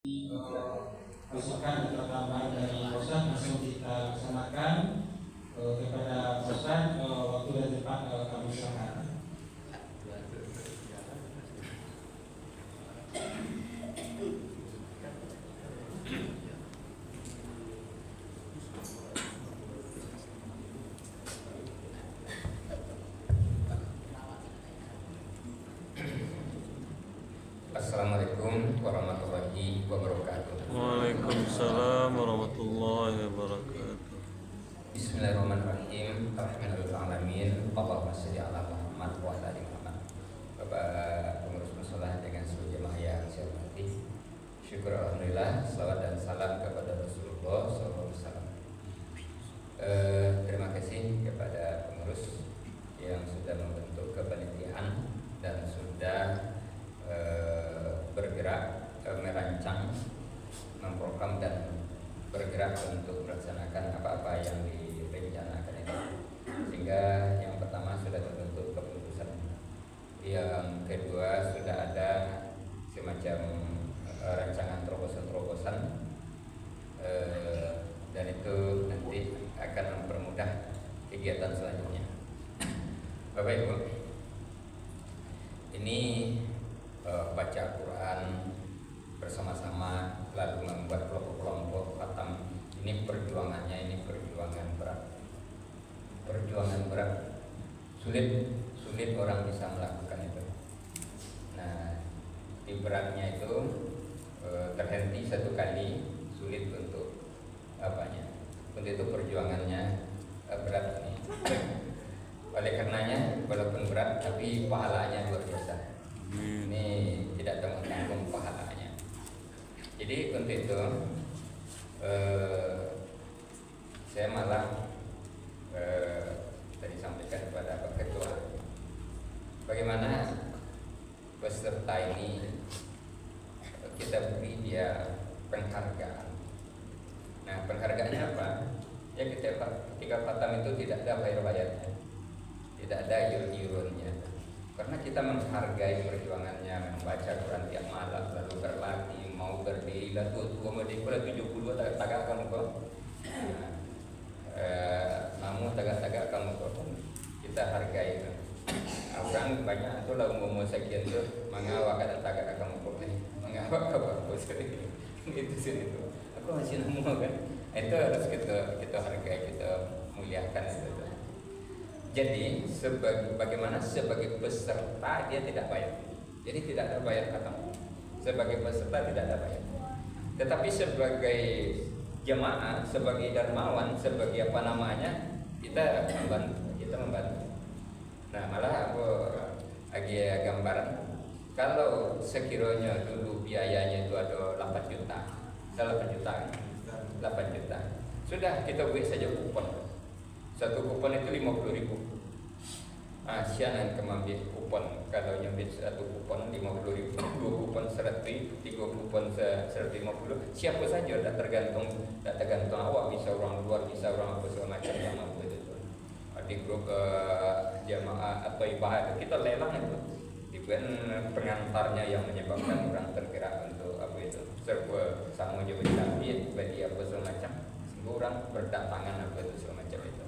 masukan atau tambahan dari Ustaz langsung kita laksanakan. Kepada Ustaz, waktu dan tempat kami serahkan. Assalamualaikum warahmatullahi wabarakatuh. Waalaikumsalam warahmatullahi wabarakatuh. Bismillahirrahmanirrahim. Alhamdulillahirrahmanirrahim. Allahumma sholli ala Muhammad wa ala ali Muhammad. Bapak pengurus mushola dengan seluruh jemaah yang saya hormati, syukur alhamdulillah, salawat dan salam kepada Rasulullah SAW. Terima kasih kepada pengurus yang sudah membentuk kepanitiaan dan sudah bergerak merancang, memprogram dan bergerak untuk melaksanakan apa-apa yang direncanakan ini. Sehingga yang pertama sudah terbentuk keputusan, yang kedua sudah ada semacam rancangan terobosan-terobosan, dan itu nanti akan mempermudah kegiatan selanjutnya. Bapak Ibu, ini baca Quran bersama-sama lalu membuat kelompok-kelompok khatam, ini perjuangannya, ini perjuangan berat, sulit orang bisa melakukan itu. Nah, di beratnya itu terhenti satu kali, sulit untuk apanya, untuk itu perjuangannya berat ini. Oleh karenanya walaupun berat tapi pahalanya luar biasa. Ini tidak tanggung-tanggung pahalanya. Jadi untuk itu saya malah tadi sampaikan kepada Pak Ketua, bagaimana peserta ini kita beri dia penghargaan. Nah, penghargaannya apa? Ya ketika khatam itu tidak ada bayar-bayarnya, tidak ada iuran-iurannya. Karena kita menghargai perjuangannya, membaca Quran tiap malam, lalu berlatih, mau berdiri, lalu tua medikul 70 tagak kamu kok, namun tagak kamu kok, kita hargai. Orang banyak itu lalu ngomong sekian tu, mengawak dan tagak kamu kok, mengawak kamu kok sering, itu sini tu. Aku masih ngomong kan, itu harus kita hargai, kita muliakan itu. Jadi bagaimana sebagai peserta dia tidak bayar. Jadi tidak ada bayar khatam. Sebagai peserta tidak ada bayar. Tetapi sebagai jemaah, sebagai dermawan, sebagai apa namanya, kita membantu. Nah, malah aku lagi gambaran, kalau sekiranya dulu biayanya itu ada 8 juta. 8 juta. Sudah kita buat saja kupon. Satu kupon itu 50.000. Sianan kemambil kupon. Kalau nyambil satu kupon 50.000, 2 kupon 100, 3 kupon 150. Siapa saja, tak tergantung awak, bisa orang luar, bisa orang apa segala macam yang mampu itu. Di grup jamaah atau ibadah kita lelang itu. Dibuat pengantarnya yang menyebabkan orang tergerak untuk apa itu. Serba sama juga tapi bagi apa segala macam. Sehingga orang berdatangan apa itu segala macam itu.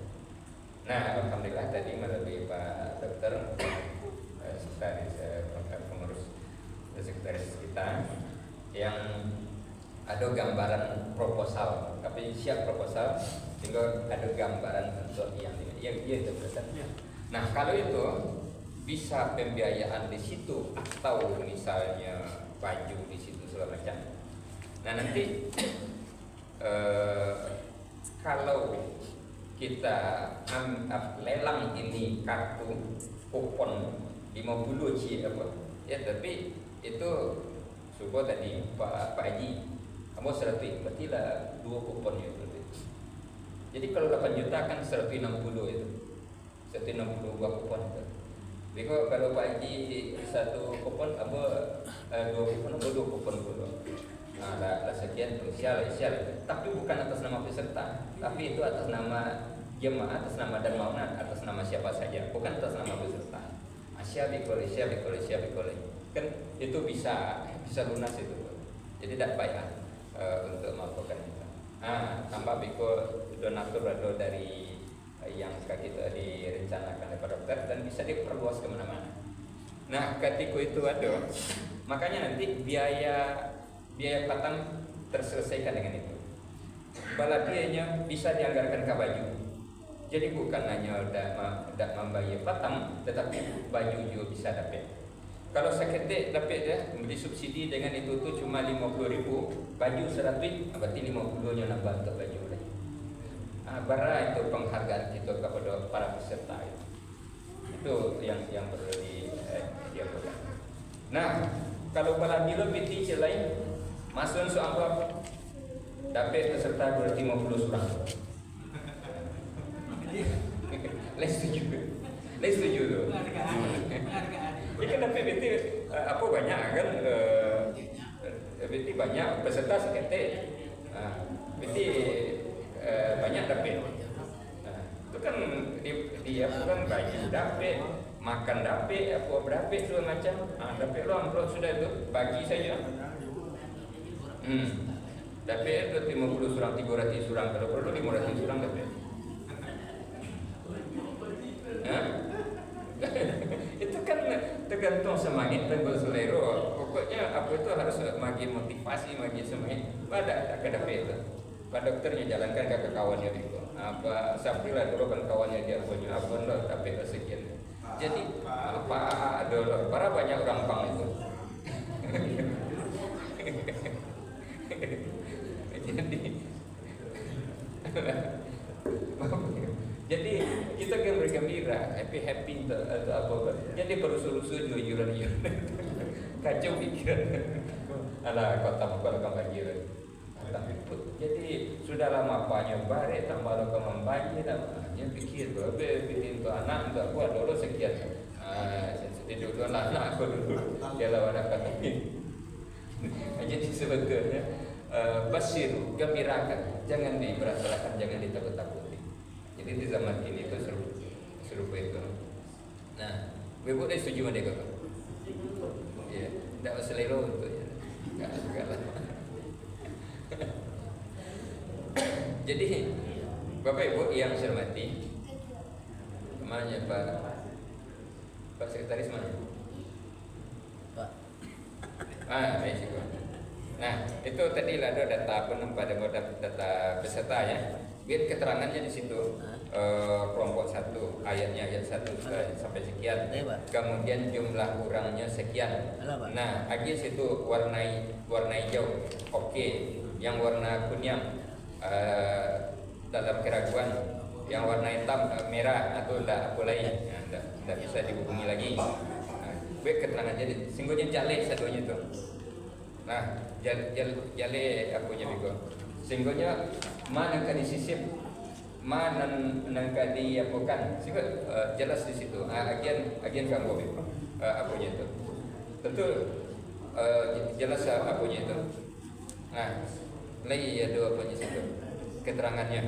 Nah, alhamdulillah tadi melalui Pak Dokter, sekretaris pengurus sekretaris kita, yang ada gambaran proposal, tapi siap proposal, sehingga ada gambaran untuk yang itu prosesnya. Nah, kalau itu bisa pembiayaan di situ atau misalnya baju di situ segala macam. Nah, nanti kalau kita lelang ini kartu kupon 50 apa ya, tapi itu subuh tadi Pak Haji kamu 100, berarti lah 2 kupon itu. Jadi kalau 8 juta kan 160 itu, 162 kupon itu. Jadi kalau Pak Haji 1 kupon apa 2 kupon apa 2 kupon dulu. Nah, lah sekian tuh sial. Tapi bukan atas nama peserta, tapi itu atas nama jemaah, atas nama dermawan, atas nama siapa saja, bukan atas nama peserta. Syabikole kan itu bisa lunas itu. Jadi tidak payah untuk melakukan itu. Tambah biko donatur atau dari yang kita direncanakan oleh dokter dan bisa diperluas kemana-mana. Nah, ketika itu ada, makanya nanti biaya patang terselesaikan dengan itu. Baladianya bisa dianggarkan ke baju. Jadi bukan hanya tidak membayar patang, tetapi baju juga bisa dapat. Kalau sakit dapat ya, beli subsidi dengan itu tuh cuma 50.000, baju 100, berarti 50-nya nambah untuk baju lagi. Bara itu penghargaan kita kepada para peserta itu yang perlu dilakukan. Nah, kalau baladi lo piti lain, masuk amplop dapat peserta 250 surang. Les setuju tuh. Ini kan tapi BT apa banyak kan? BT banyak peserta sekete. BT banyak dapat. Itu kan dia bukan baju dapat, makan dapat, apa berapa segala macam. Dapat lo amplop sudah itu bagi saja. Dapat itu 50 surang, 300 surang, kalau perlu 500 surang dapat. Itu kan tergantung semangat dan selera. Pokoknya apa itu harus bagi motivasi, bagi semangat. Pada dapat itu. Pak dokternya jalankan ke kawannya itu. Apa saprilah dulu kan kawannya dia punya apa lo dapat sekian. Jadi apa ada para banyak orang pang itu. Jadi kita kan bergembira, happy atau apa. Jadi berusul-usul jual-jualan kacau pikiran. Alah kota kalau kamu banjir. Jadi sudah lama apa nyoba, tambah lo kamu banjir, tambahnya pikir bahwa bikin tuh anak untuk aku dulu sekian. Jadi dulu anak aku dulu dia lawan apa ini. Jadi sebetulnya basir, gembirakan, jangan diberat-beratkan, jangan ditakut-takuti. Jadi di zaman ini itu serupa itu. Nah, ibu dah setuju sama dia kok? Iya, tidak selera untuk ya, nggak segala. Jadi Bapak Ibu yang saya hormati, kemana ya Pak Sekretaris mana? Pak. Baik. Nah, itu tadi ada data data peserta ya. Lihat keterangannya di situ. Kelompok 1 ayat 1 sampai sekian. Kemudian jumlah kurangnya sekian. Nah, lagi situ warna hijau. Oke. Yang warna kuning dalam keraguan. Yang warna hitam merah atau tidak apa lain. Tidak bisa dihubungi lagi. Lihat keterangannya singgonya jale satunya itu. Nah, jale apunya bego. Singgonya mana kan disisip, mana nangka diapukan. Sehingga jelas di situ. Agian kamu bego apunya itu. Tentu jelas apunya itu. Nah, lagi ada apunya situ. Keterangannya.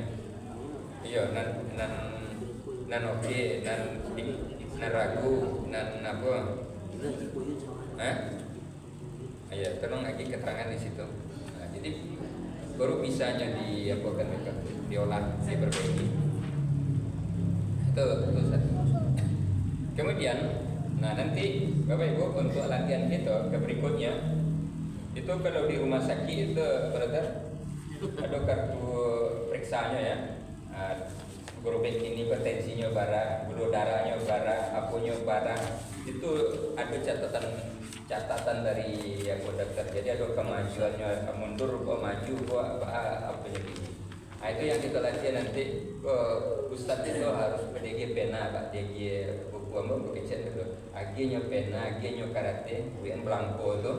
Iya, nan oke, nan ragu, nan apa? Ya, tolong lagi keterangan di situ. Nah, jadi baru bisanya diolah, diperbaiki. Itu satu. Kemudian, nah nanti Bapak Ibu untuk latihan kita ke berikutnya itu kalau di rumah sakit itu brother ada kartu periksanya ya. Guru ini hipertensinya bara, gula darahnya bara, apunya bara. Itu ada catatan dari dokter. Jadi ada kemajuannya, mundur, maju, apa jadi. Nah, itu yang kita latihan nanti. Ustadz itu harus PDG pena, Pak DG buku kecil itu. Aginya pena, aginya karate, bukan belangko itu.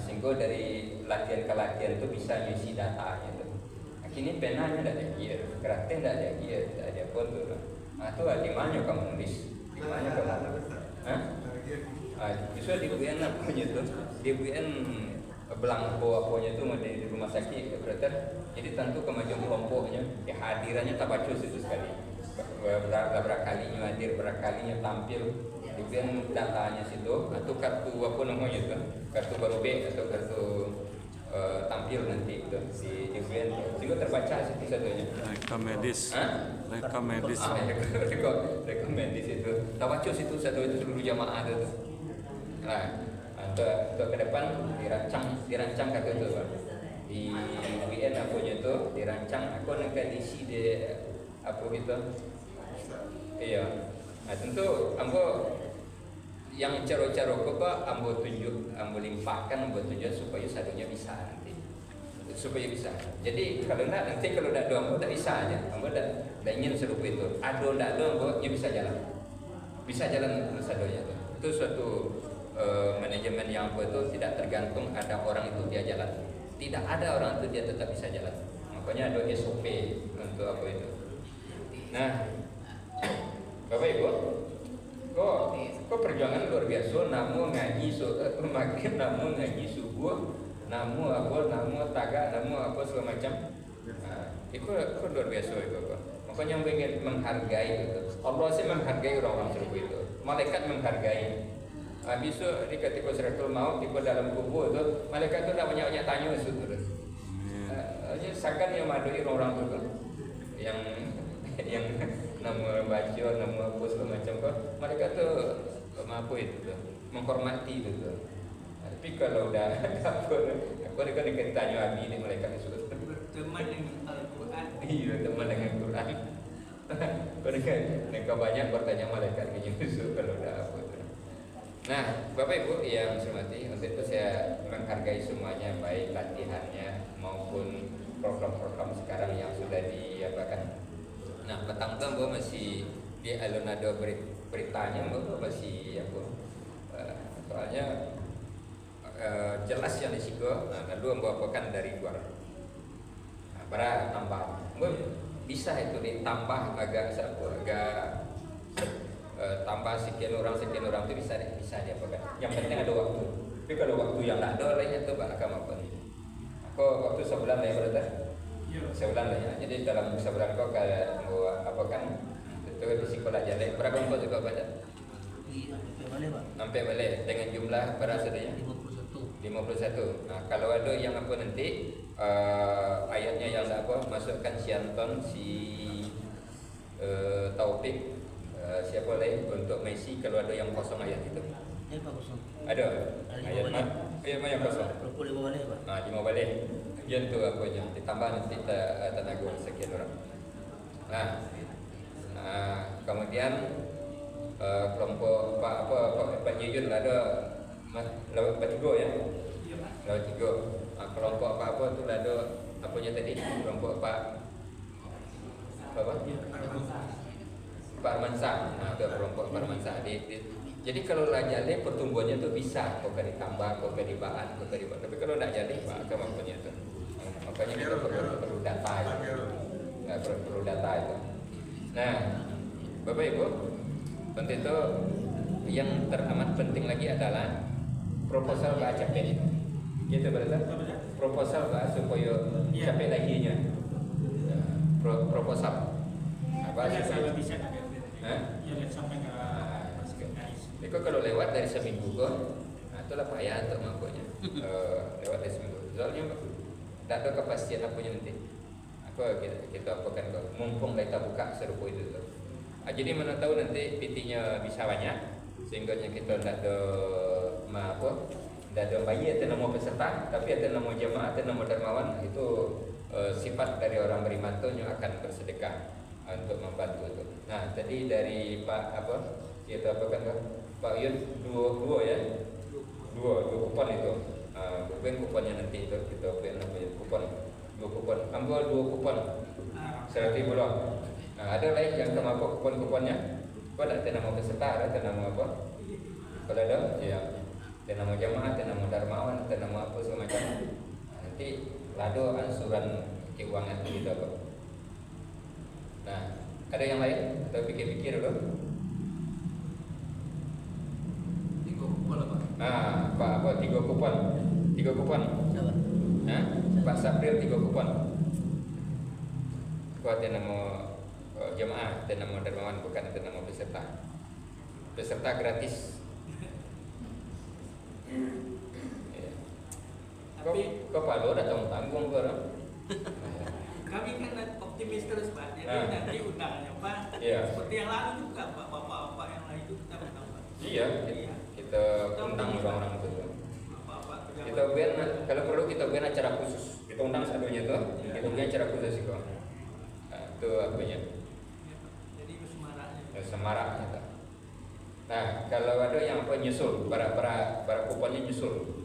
Sehingga dari latihan ke latihan itu bisa ngisi datanya itu. Kini penanya tidak ada gear, karate tidak ada gear, tidak ada kontur. Itu di mana kamu nulis? Di mana kamu? Bisa dibuat apa itu? Dibuat belangko apanya itu di rumah sakit dokter. Jadi tentu kemajuan kelompoknya, kehadirannya tak baca itu sekali. Berapa kalinya hadir, berapa kalinya tampil. Dibuat datanya situ, atau kartu apa namanya itu? Kartu baru B atau kartu tampil nanti itu di UIN juga terbaca situ satunya. Rekam medis. Hah? Rekam medis. Rekam medis itu. Tawacu situ satu itu seluruh jamaah itu. Nah, untuk ke depan dirancang kata itu Pak. Di UIN akunya itu dirancang aku nak diisi de apa gitu. Iya. Nah, tentu ambo yang caro-caro kok ambo tunjuk, ambo limpahkan, ambo tunjuk supaya satunya bisa nanti. Supaya bisa. Jadi kalau nanti kalau tidak doang ambo tak bisa aja. Ambo tidak ingin serupa itu. Ado tidak doang ambo bisa jalan. Bisa jalan sadonya itu. Itu suatu manajemen yang apa itu tidak tergantung ada orang itu dia jalan. Tidak ada orang itu dia tetap bisa jalan. Makanya ada SOP untuk apa itu. Nah, Bapak Ibu, kok perjuangan luar biasa. Namu ngaji makin namu ngaji subuh, namu tagak, namu apa segala macam. Nah, itu luar biasa itu kok. Makanya yang ingin menghargai itu. Allah sih menghargai orang-orang seperti itu. Malaikat menghargai. Habis itu di ketika suratul maut di dalam kubur itu malaikat itu tidak banyak tanya itu terus. Seakan yang madui orang-orang itu yang nama baca, nama apa segala macam kok. Malaikat itu apa itu tuh menghormati itu tuh. Tapi kalau udah apa mereka ditanya abi di malaikat itu teman dengan Al-Quran. Iya teman dengan Quran. Mereka banyak bertanya malaikat gitu kalau udah apa itu. Nah, Bapak Ibu yang saya hormati, untuk itu saya menghargai semuanya, baik latihannya maupun program-program sekarang yang sudah diapakan. Nah, petang-petang Bapak masih di alunado beritanya Bapak masih apa? Soalnya jelas yang disiko, lalu membawakan dari luar. Nah, para tambah, bisa itu ditambah agak tambah sekian orang itu bisa dia pegang. Yang penting ada waktu. Tapi kalau waktu yang tak ada lainnya tu bakal apa ni? Aku waktu sebulan lah ya berarti. Sebulan lah ya. Jadi dalam sebulan kau kayak apa kan? Itu di sekolah jalan. Berapa kau juga baca? Sampai balik dengan jumlah berapa dia? 51. Nah, kalau ada yang apa nanti ayatnya yang apa masukkan Sianton Taufik siapa lagi untuk Messi kalau ada yang kosong ayat itu. Ada ayat yang kosong. Nah, di mau balik. Yang tu apa je? Ditambah nanti tenaga sekian orang. Nah, kemudian kelompok Pak Yuyun ada lewat bertiga ya. Lewat tiga. Kelompok apa tu ada apanya tadi? Kelompok Pak Armansa, nah itu kelompok Armansa. Jadi kalau lah jadi pertumbuhannya itu bisa, kok ditambah, kok dibaan, tapi kalau tidak jadi, maka mampunya itu. Makanya kita perlu data itu, perlu data itu. Nah, Bapak Ibu, tentu itu yang teramat penting lagi adalah proposal bahasa capek. Gitu berarti? Proposal bahasa supaya capek laginya. Proposal. Bahasa bisa. Ya sampai ke itu kalau lewat dari seminggu kok, itulah payah untuk mampunya. Lewat dari seminggu. Soalnya tidak ada kepastian apanya nanti. Kita apakan kok. Mumpung kita buka serupa itu tuh. Jadi mana tahu nanti PT-nya bisa banyak, sehingga kita tidak ada tidak ada bayi atau nama peserta, tapi ada nama jemaah atau nama dermawan itu sifat dari orang beriman itu yang akan bersedekah untuk membantu itu. Nah, tadi dari Pak kita apakan Pak Yun dua ya, dua kupon itu. Bukan kuponnya nanti itu kita beri kupon, dua kupon. Ambil dua kupon 100.000 doang. Nah, ada lain yang sama kupon-kuponnya. Kau ada nama peserta, ada nama apa? Kalau ada, ya, ada nama jamaah, ada nama darmawan, ada nama apa segala macam. Nanti lado ansuran keuangan kita kok. Nah, ada yang lain? Atau pikir-pikir dulu? 3 kupon apa? Nah, Pak 3 kupon. 3 kupon. Siapa? Nah, Pak Sapril 3 kupon. Kau ada nama jemaah, ada nama dermawan, bukan ada nama peserta. Peserta gratis. Ya. Kok Palo datang tanggung orang. Kami kan optimis terus Pak, jadi nanti undangannya Pak Iya. seperti yang lalu juga Pak, bapak-bapak yang lain itu kita undang Pak. Iya, kita undang orang-orang itu. Bapak-bapak pejabat. Kita buat kalau perlu kita buat acara khusus. Kita undang satunya tuh, kita buat acara khusus itu. Nah, itu apanya? Jadi semaraknya. Semarak gitu. Nah, kalau ada yang apa nyusul, para kuponnya nyusul.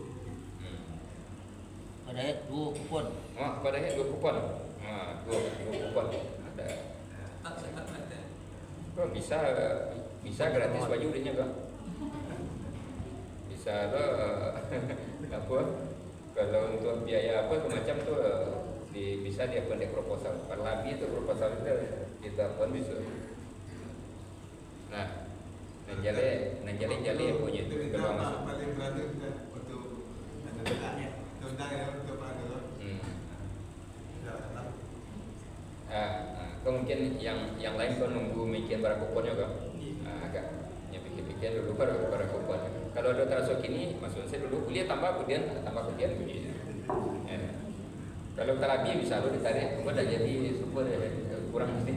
Ada 2 kupon. Padahal 2 kupon. Nah, 2 kupon. Ada. Oh, bisa gratis baju udah Bang. Bisa lo apa? Kalau untuk biaya apa macam tuh bisa dia pun proposal. Perlabi itu proposal itu kita pun bisa. Nah, jale punya itu kalau masuk. Paling berat itu untuk undang ya untuk Pak Gubernur. Mungkin yang lain kau nunggu mikir para kuponnya kan? Agak pikir dulu para kupon. Kalau ada terasa kini, maksud saya dulu kuliah tambah kemudian begini. Kalau terlebih bisa lo ditarik, kau dah jadi super kurang mesti.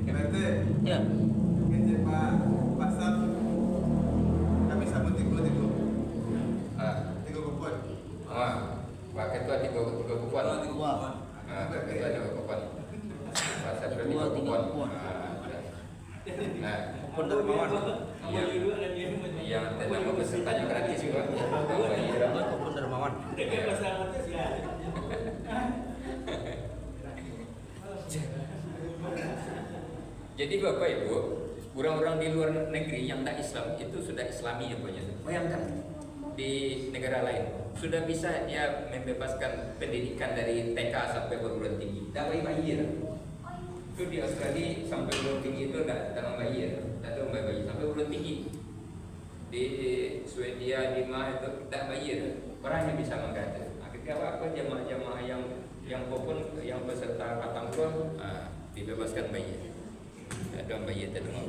Berarti Ya. kerja Pak Sam kami sambut tiga kupon. Pak Ketua 3 kupon. Wah. Pak Ketua 3 kupon. Pak Sabtu 3 Dua, 3 kupon. kupon. Nah, Kupon dermawan. yang nama pesertanya gratis juga. Kupon dermawan. Dekat masyarakat ya. Jadi Bapak Ibu, orang-orang di luar negeri yang tidak Islam itu sudah Islami punya. Bayangkan di negara lain sudah bisa dia membebaskan pendidikan dari TK sampai perguruan tinggi. Tidak bayar. Itu di Australia sampai perguruan tinggi itu tidak membayar, tidak membayar sampai perguruan tinggi. Di Swedia, di mana itu tidak bayar. Orangnya bisa mengganti. Akhirnya apa jemaah-jemaah yang popun yang peserta patangkul dibebaskan bayar. Ada bayar tidak mau.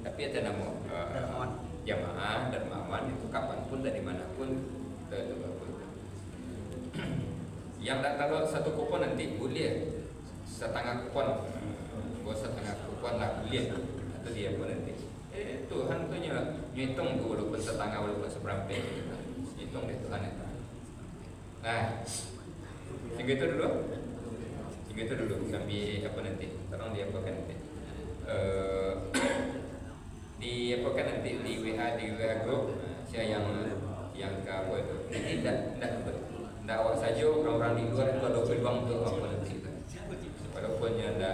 Tapi ada nama jamaah dan maman itu kapanpun dan dimanapun yang tak tahu satu kupon nanti boleh setengah kupon, setengah kupon lah boleh atau dia pun nanti. Tuhan tu nyitung tu walaupun setengah walaupun seberapa hitung deh Tuhan itu. Nah, segitu dulu sampai apa nanti, terang dia apa kan nanti. Di apa kan nanti di WA group saya yang ke apa itu tidak awak saja orang-orang di luar itu ada peluang untuk apa nanti walaupun ada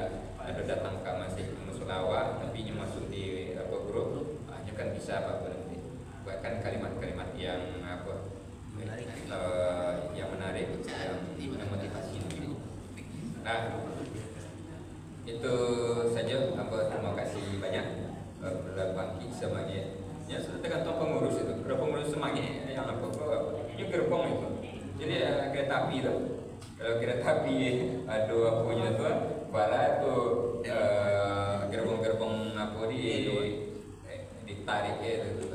datang ke masjid musolawah tapi yang masuk di apa grup hanya kan bisa apa nanti bahkan kalimat-kalimat yang apa yang menarik yang memotivasi nanti. Nah itu saja. Terima kasih banyak berbagi semuanya. Ya sudah tergantung pengurus itu. Kalau pengurus semuanya yang apa ini gerbong itu. Jadi kereta api itu. Kalau kereta api ada punya itu, bala itu gerbong-gerbong apa ditarik itu.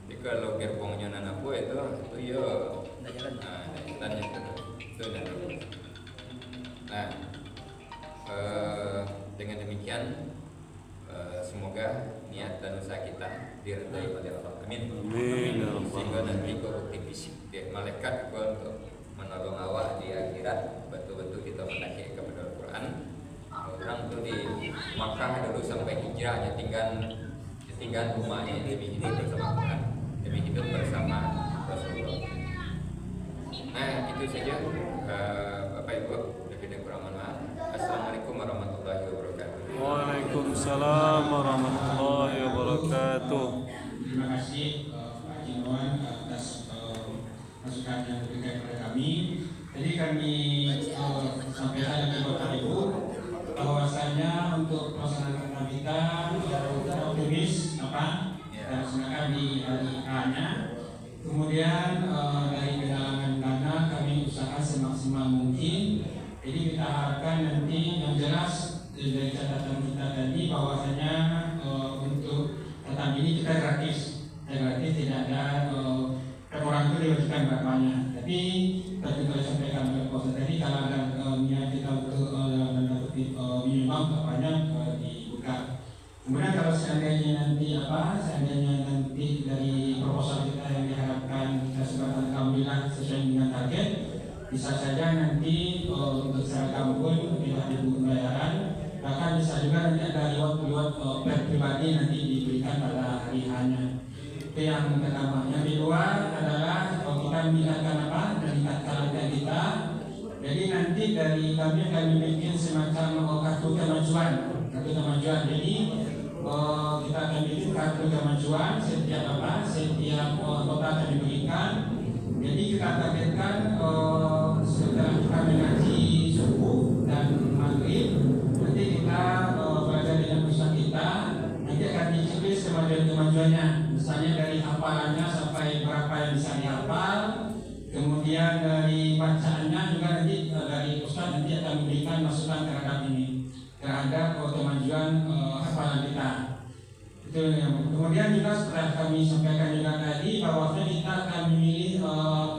Jadi kalau gerbongnya nanapu itu ya jalan itu. Nah, dengan demikian semoga niat dan usaha kita diridhai oleh Allah. Amin. Sehingga nanti bukti fisik malaikat untuk menolong awak di akhirat betul-betul kita mendaki kepada Al-Quran. Orang tu di Makkah dulu sampai hijrahnya tinggal rumahnya demi hidup bersama Quran, demi hidup bersama Rasulullah. Nah itu saja Bapak Ibu, lebih dan kurang mohon maaf. Assalamualaikum warahmatullahi wabarakatuh. Waalaikumsalam warahmatullahi wabarakatuh. Terima kasih Pak Jinuan atas masukan yang diberikan kepada kami. Jadi kami sampaikan kepada Bapak Ibu bahwasanya untuk pelaksanaan kita optimis dan semangat di hari A-nya. Kemudian dari galangan dana kami usaha semaksimal mungkin. Jadi kita harapkan nanti yang jelas dari catatan kita tadi bahwasanya untuk datang ini kita gratis. relatif tidak ada kan orang itu diwajibkan berapanya. Tapi tadi kalau sampaikan oleh Pak tadi kalau ada niat kita untuk minimal berapanya dibuka. Kemudian kalau seandainya nanti dari proposal kita yang diharapkan kesempatan alhamdulillah sesuai dengan target, bisa saja nanti untuk seragam pun tidak dibuat pembayaran, bahkan bisa juga nanti ada reward per pribadi nanti diberikan pada hari hanya. Itu yang pertama. Yang kedua adalah kita meningkatkan harga kita. Jadi nanti dari kami akan bikin semacam kartu kemajuan. Jadi kita akan bikin kartu kemajuan setiap kota akan diberikan. Jadi kita targetkan setelah kita mengaji subuh dan maghrib, nanti kita belajar dengan ustaz kita, nanti akan diceklis kemajuannya. Misalnya dari hafalannya sampai berapa yang bisa dihafal, kemudian dari bacaannya juga nanti dari ustaz nanti akan memberikan masukan terhadap ini, terhadap kemajuan hafalan kita. Itu yang kemudian juga setelah kami sampaikan juga tadi bahwasanya kita akan memilih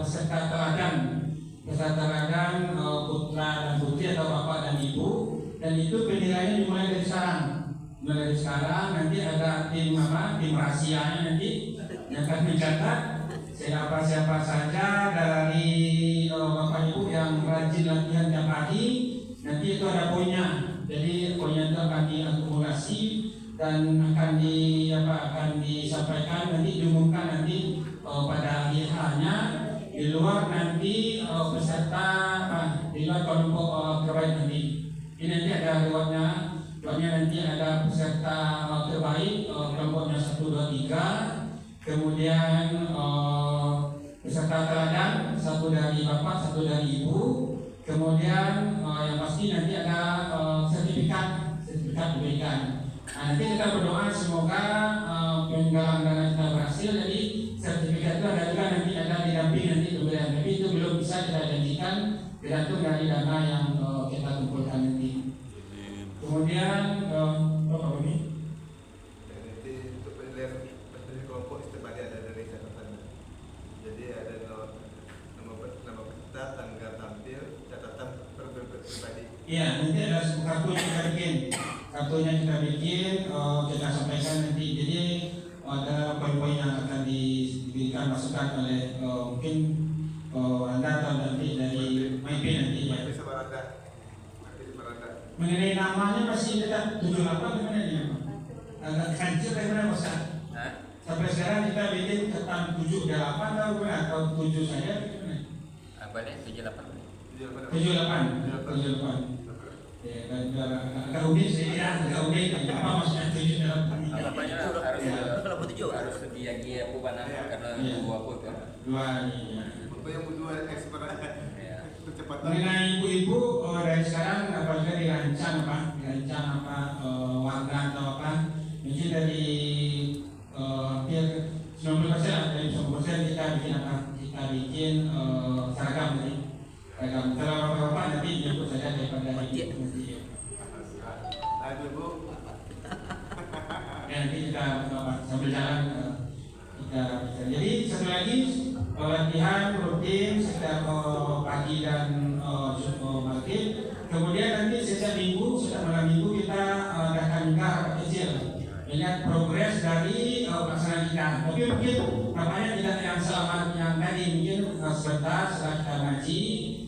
peserta teladan putra dan putri atau bapak dan ibu, dan itu penilaiannya dimulai dari sekarang. Nanti ada tim rahasianya nanti yang akan mencatat siapa saja dari bapak ibu yang rajin latihan tiap hari. Nanti itu ada poinnya. Jadi poinnya itu akan diakumulasi dan akan disampaikan nanti, diumumkan nanti pada hari H-nya di luar nanti peserta di luar kelompok terbaik nanti. Ini nanti ada rewardnya nanti ada peserta terbaik kelompoknya 1, 2, 3, kemudian peserta teladan 1 dari bapak, 1 dari ibu, kemudian yang pasti nanti ada sertifikat diberikan. Nanti kita berdoa semoga penggalang dana kita berhasil. Jadi sertifikat itu ada juga nanti ada didamping nanti pemberian. Tapi itu belum bisa kita janjikan, tergantung dari dana yang kita kumpulkan nanti. Kemudian apa ini? Nanti untuk penilaian kelompok istimewanya ada dari catatan. Jadi ada nama kita, tanggal tampil, catatan pribadi. Iya, nanti ada kartu yang kita bikin. Kita sampaikan nanti. Jadi ada poin-poin yang akan diberikan masukan oleh mungkin Anda atau nanti dari MIP nanti ya. Mengenai namanya masih dekat 78 gimana ini? Agak kancil bagaimana Ustaz? Sampai sekarang kita bikin tentang 78 atau 7 saja gimana? Apa nih 78? 78. Ya, agak unik sih ya, agak unik. Apa maksudnya 78? Apanya harus sedia pubana karena dua pun kan. Dua ini. Apa yang berdua ekspor kecepatan. Mengenai ibu-ibu dari sekarang apabila dirancang warga atau apa, mungkin dari hampir 90% dari 90% kita bikin seragam nih. Kalau bapak-bapak nanti jemput saja daripada ibu nanti. Aduh Bu. Nanti kita sambil jalan kita bisa. Jadi satu lagi latihan rutin setiap pagi dan maghrib. Kemudian nanti setiap malam minggu kita adakan juga kecil melihat progres dari pelaksanaan kita. Tapi mungkin bapaknya tidak yang selamat yang tadi, mungkin sebentar setelah kita ngaji,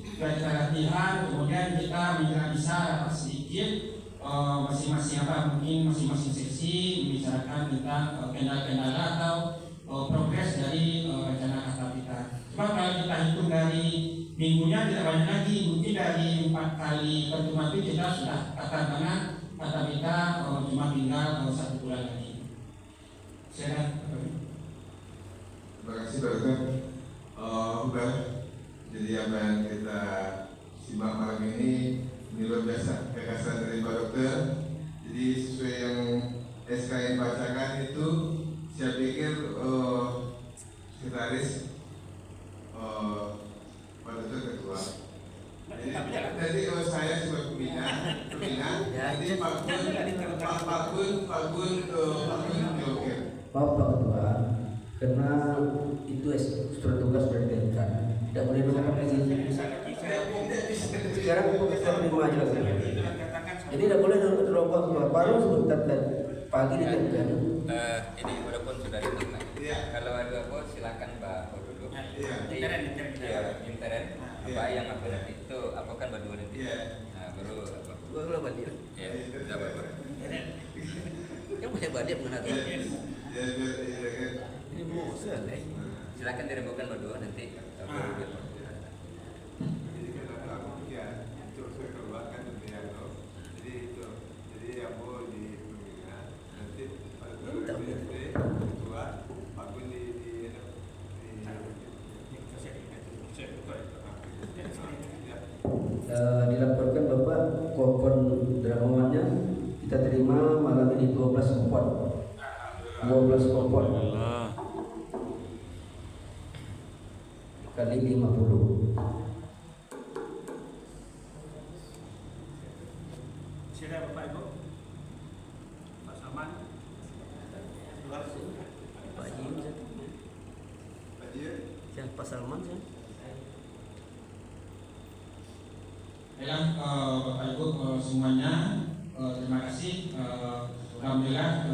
setelah kita latihan, kemudian kita bisa sedikit masing-masing sesi membicarakan tentang kendala-kendala atau progres dari rencana akad kita. Cuma kalau kita hitung dari minggunya tidak banyak lagi, mungkin dari 4 kali pertemuan itu kita sudah kata kita cuma tinggal 1 bulan lagi. Terima kasih Pak Dokter. Ubah. Jadi apa yang kita simak malam ini luar biasa gagasan dari Pak Dokter. Jadi sesuai yang SK yang bacakan itu, saya pikir sekretaris Pak Dokter ketua. Jadi saya sebagai pembina, jadi Pak Gun joker. Bapak Ketua, karena itu surat tugas sudah diberikan, tidak boleh menolak lagi. Sekarang kita terima aja lah. Jadi tidak boleh terobos keluar baru sebentar pagi ditemukan. Ini walaupun sudah diterima. Kalau ada apa silakan Mbak dulu. Intern. Apa yang apa nanti itu apa kan berdua nanti. Nah, baru apa? Gua kalau balik. Ya, tidak apa-apa. Yang punya balik mengenai ini bosan. Silakan dirembukan berdua nanti. Baru dia. Jadi kalau aku untuk saya keluarkan dunia itu, jadi yang mau di pembinaan nanti pada ketua aku dilaporkan Bapak kupon dramawannya kita terima malam ini 12 kupon. 12 kupon Alhamdulillah. kali 50. Siapa Bapak Ibu? Pak Saman. Pak Jim, Pak Salman sih. Baiklah, Bapak Ibu semuanya, terima kasih. Alhamdulillah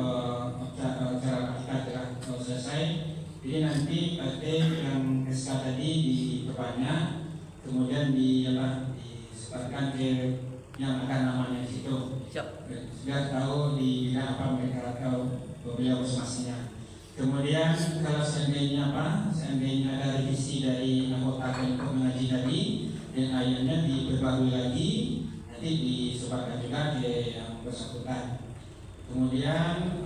acara kita telah selesai. Jadi nanti PT yang SK tadi diperbanyak, kemudian disebarkan ke yang akan namanya di situ. Siap. Sudah tahu di bidang apa mereka tahu beliau masing-masingnya. Kemudian kalau seandainya ada revisi dari anggota untuk mengaji tadi dan ayatnya diperbarui lagi, nanti disebarkan juga ke yang bersangkutan. Kemudian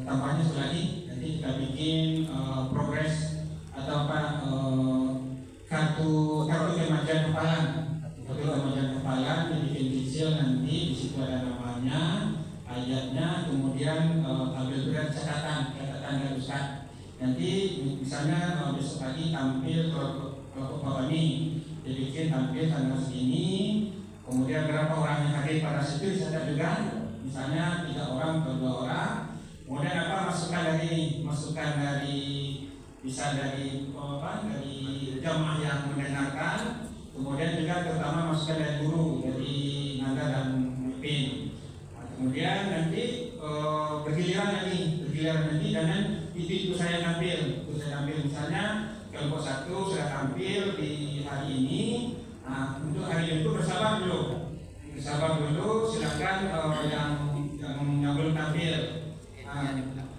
tambahnya satu lagi, nanti kita bikin progres atau kartu kemajuan kepalan. Kartu kemajuan kepalan dibikin kecil, nanti di situ ada namanya, ayatnya, kemudian ambil berat catatan dari Ustaz. Nanti misalnya besok pagi tampil kelompok bawah ini, dibikin tampil tanggal segini, kemudian berapa orang yang hadir pada situ dicatat juga, misalnya 3 orang atau 2 orang. Kemudian apa masukan dari bisa dari jamaah yang mendengarkan, kemudian juga terutama masukan dari guru, dari nada dan pemimpin. Kemudian nanti bergiliran nanti dan itu saya tampil misalnya kelompok 1 sudah tampil di hari ini. Nah, untuk hari itu bersabar dulu, silakan yang belum tampil.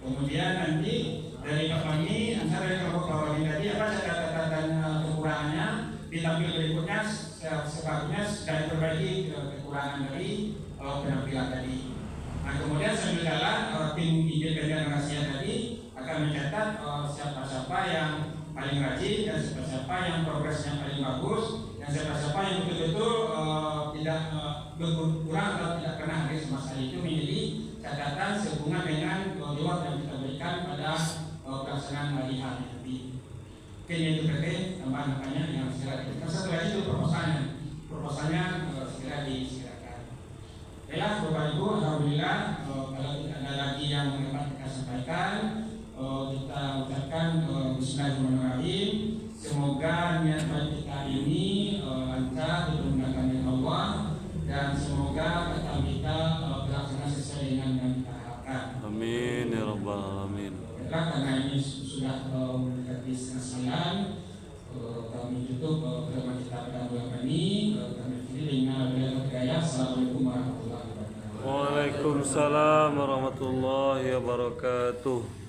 Kemudian nanti dari kami antara dari kelompok bawah ini tadi apa catatan dan kekurangannya ditampil berikutnya, sebabnya sudah diperbaiki kekurangan dari penampilan tadi. Nah, kemudian sambil jalan tim ide dan rahasia tadi akan mencatat siapa-siapa yang paling rajin dan siapa-siapa yang progresnya paling bagus dan siapa-siapa yang betul-betul tidak berkurang atau tidak pernah hadir semasa itu, menjadi catatan sehubungan dengan jawab yang kita berikan pada pelaksanaan hari nanti. Oke, itu berarti tambahan-tambahannya yang segera diberikan. Satu lagi itu proposalnya segera disilakan. Baiklah Bapak Ibu, alhamdulillah kalau tidak ada lagi yang dapat kita sampaikan, kita ucapkan bismillahirrahmanirrahim. Semoga niat baik kita ini lancar dipermudahan oleh Allah, dan semoga kata kita terlaksana sesuai dengan yang kita harapkan. Amin ya rabbal alamin. Baiklah, karena ini sudah mendekati setengah 9, kami tutup pertemuan kita pada bulan ini. Kami pilih dengan bergaya. Assalamualaikum warahmatullahi wabarakatuh. Waalaikumsalam warahmatullahi wabarakatuh.